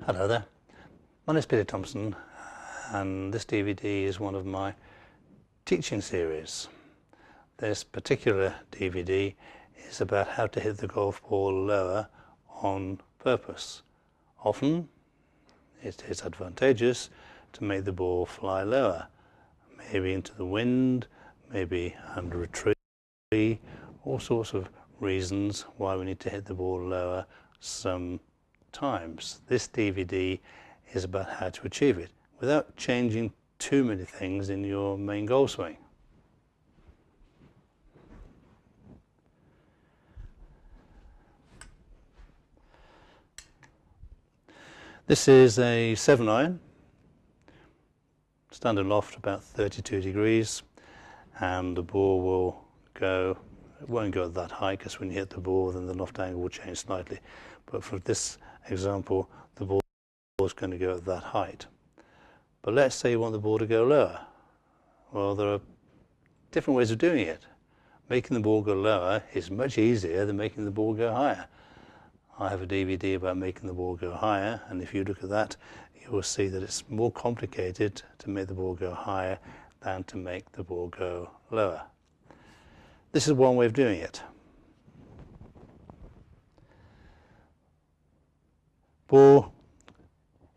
Hello there, my name is Peter Thompson and this DVD is one of my teaching series. This particular DVD is about how to hit the golf ball lower on purpose. Often it is advantageous to make the ball fly lower, maybe into the wind, maybe under a tree, all sorts of reasons why we need to hit the ball lower sometimes. This DVD is about how to achieve it without changing too many things in your main golf swing. This is a 7-iron, standard loft about 32 degrees, and the ball will go, it won't go that high because when you hit the ball then the loft angle will change slightly, but for this example the ball is going to go at that height. But let's say you want the ball to go lower. Well, there are different ways of doing it. Making the ball go lower is much easier than making the ball go higher. I have a DVD about making the ball go higher, and if you look at that you will see that it's more complicated to make the ball go higher than to make the ball go lower. This is one way of doing it. Ball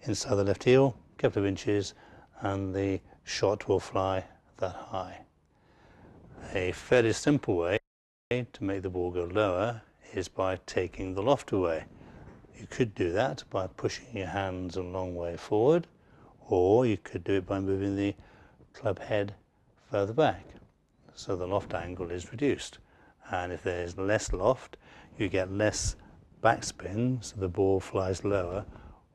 inside the left heel, a couple of inches, and the shot will fly that high. A fairly simple way to make the ball go lower is by taking the loft away. You could do that by pushing your hands a long way forward, or you could do it by moving the club head further back, so the loft angle is reduced. And if there's less loft, you get less backspin, so the ball flies lower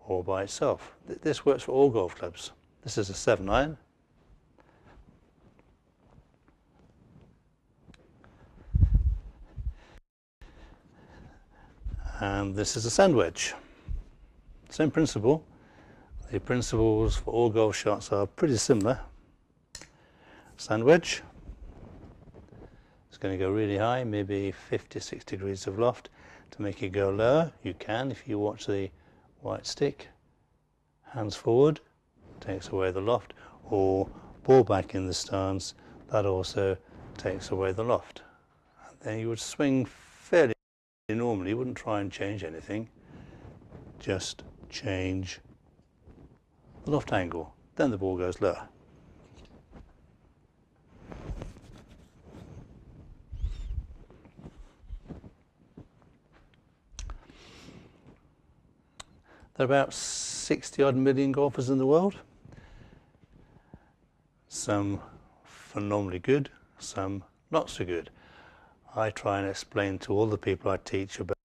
all by itself. This works for all golf clubs. This is a 7-iron. And this is a sand wedge. Same principle. The principles for all golf shots are pretty similar. Sand wedge. It's going to go really high, maybe 50-60 degrees of loft. To make it go lower, you can if you watch the white stick. Hands forward, takes away the loft, or ball back in the stance, that also takes away the loft. And then you would swing fairly normally, you wouldn't try and change anything, just change the loft angle, then the ball goes lower. There are about 60-odd million golfers in the world. Some phenomenally good, some not so good. I try and explain to all the people I teach about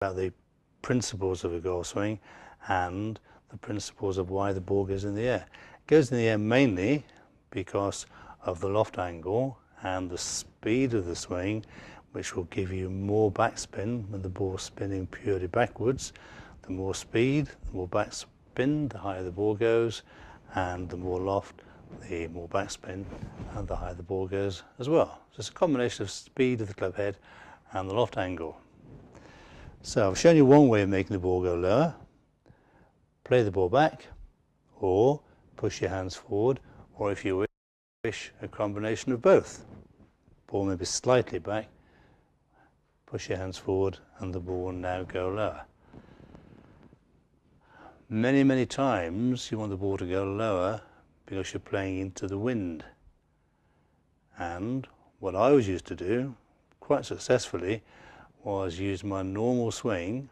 the principles of a golf swing and the principles of why the ball goes in the air. It goes in the air mainly because of the loft angle and the speed of the swing, which will give you more backspin when the ball is spinning purely backwards. The more speed, the more backspin, the higher the ball goes, and the more loft, the more backspin, and the higher the ball goes as well. So it's a combination of speed of the club head and the loft angle. So I've shown you one way of making the ball go lower. Play the ball back, or push your hands forward, or if you wish, a combination of both. Ball maybe slightly back, push your hands forward, and the ball will now go lower. Many times you want the ball to go lower because you're playing into the wind. And what I always used to do, quite successfully, was use my normal swing,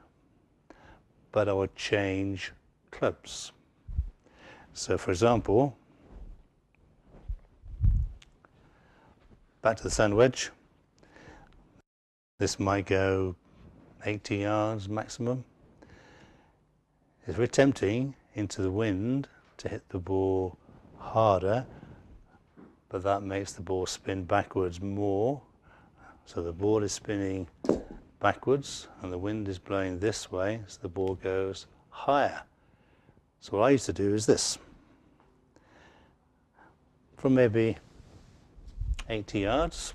but I would change clubs. So for example, back to the sand wedge. This might go 80 yards maximum. It's very tempting into the wind to hit the ball harder, but that makes the ball spin backwards more. So the ball is spinning backwards and the wind is blowing this way, so the ball goes higher. So what I used to do is this. From maybe 80 yards,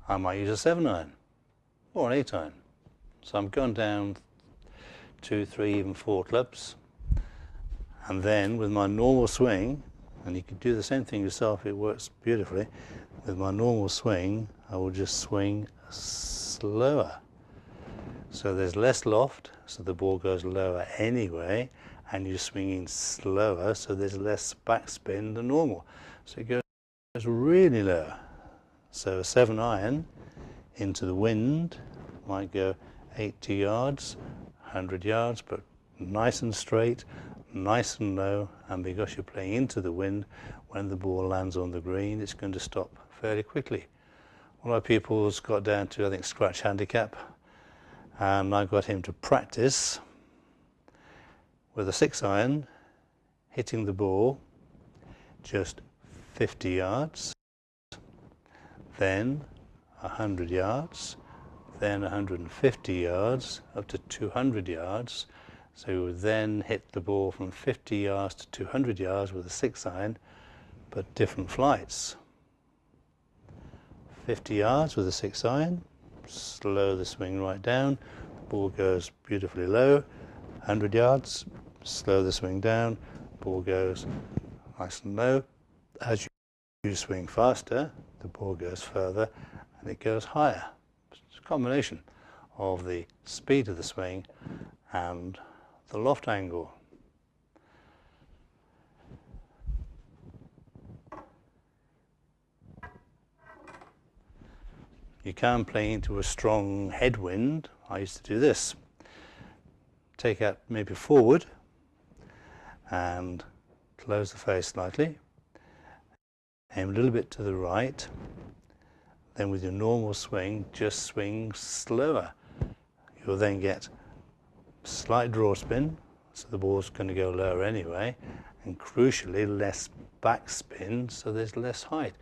I might use a 7-iron. or an 8 iron. So I'm going down 2, 3, even 4 clubs, and then with my normal swing, and you can do the same thing yourself, it works beautifully. With my normal swing, I will just swing slower. So there's less loft, so the ball goes lower anyway, and you're swinging slower, so there's less backspin than normal. So it goes really low. So a 7 iron into the wind might go 80 yards, 100 yards, but nice and straight, nice and low, and because you're playing into the wind, when the ball lands on the green, it's going to stop fairly quickly. One of my pupils got down to, I think, scratch handicap, and I got him to practice with a 6 iron, hitting the ball just 50 yards, then 100 yards, then 150 yards, up to 200 yards. So you would then hit the ball from 50 yards to 200 yards with a 6 iron, but different flights. 50 yards with a 6 iron, slow the swing right down, ball goes beautifully low. 100 yards, slow the swing down, ball goes nice and low. As you swing faster, the ball goes further and it goes higher. It's a combination of the speed of the swing and the loft angle. You can play into a strong headwind. I used to do this. Take out maybe forward and close the face slightly. Aim a little bit to the right. Then with your normal swing, just swing slower. You'll then get slight draw spin, so the ball's going to go lower anyway, and crucially less backspin, so there's less height.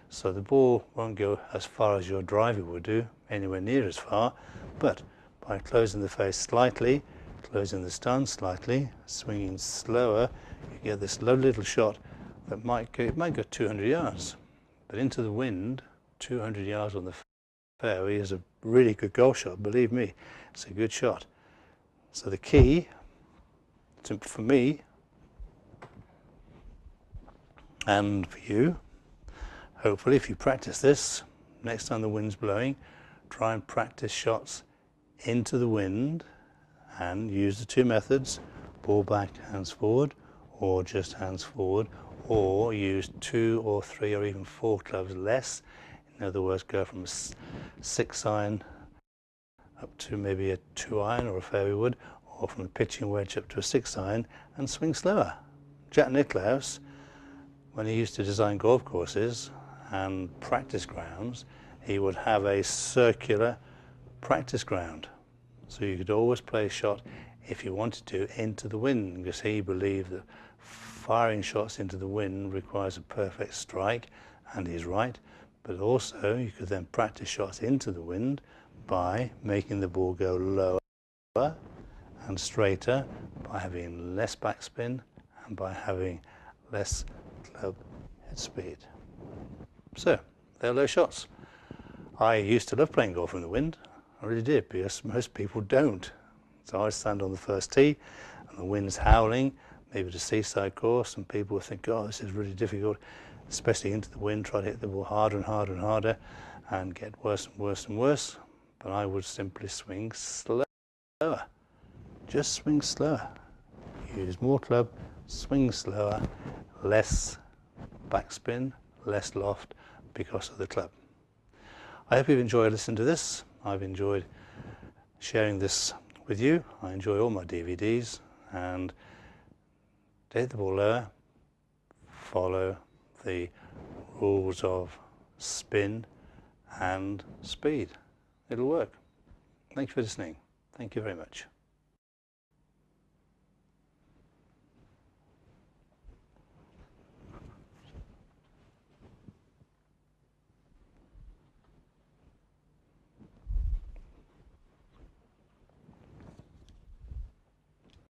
So the ball won't go as far as your driver would do, anywhere near as far, but by closing the face slightly, closing the stance slightly, swinging slower, you get this lovely little shot that might go 200 yards. But into the wind, 200 yards on the fairway is a really good golf shot, believe me. It's a good shot. So the key for me and for you, hopefully if you practice this, next time the wind's blowing, try and practice shots into the wind and use the 2 methods, ball back, hands forward, or just hands forward, or use 2 or 3 or even 4 clubs less. In other words, go from a 6 iron up to maybe a 2 iron or a fairway wood, or from a pitching wedge up to a 6 iron, and swing slower. Jack Nicklaus, when he used to design golf courses and practice grounds, he would have a circular practice ground. So you could always play a shot, if you wanted to, into the wind, because he believed that firing shots into the wind requires a perfect strike, and he's right. But also you could then practice shots into the wind by making the ball go lower and straighter, by having less backspin and by having less club head speed. So they're low shots. I used to love playing golf in the wind. I really did, because most people don't. So I stand on the first tee and the wind's howling, maybe the seaside course, and people think, oh, this is really difficult, especially into the wind, try to hit the ball harder and harder and harder and get worse and worse and worse. But I would simply swing slower. Just swing slower. Use more club, swing slower, less backspin, less loft because of the club. I hope you've enjoyed listening to this. I've enjoyed sharing this with you. I enjoy all my DVDs, and hit the ball lower, follow the rules of spin and speed. It'll work. Thank you for listening. Thank you very much.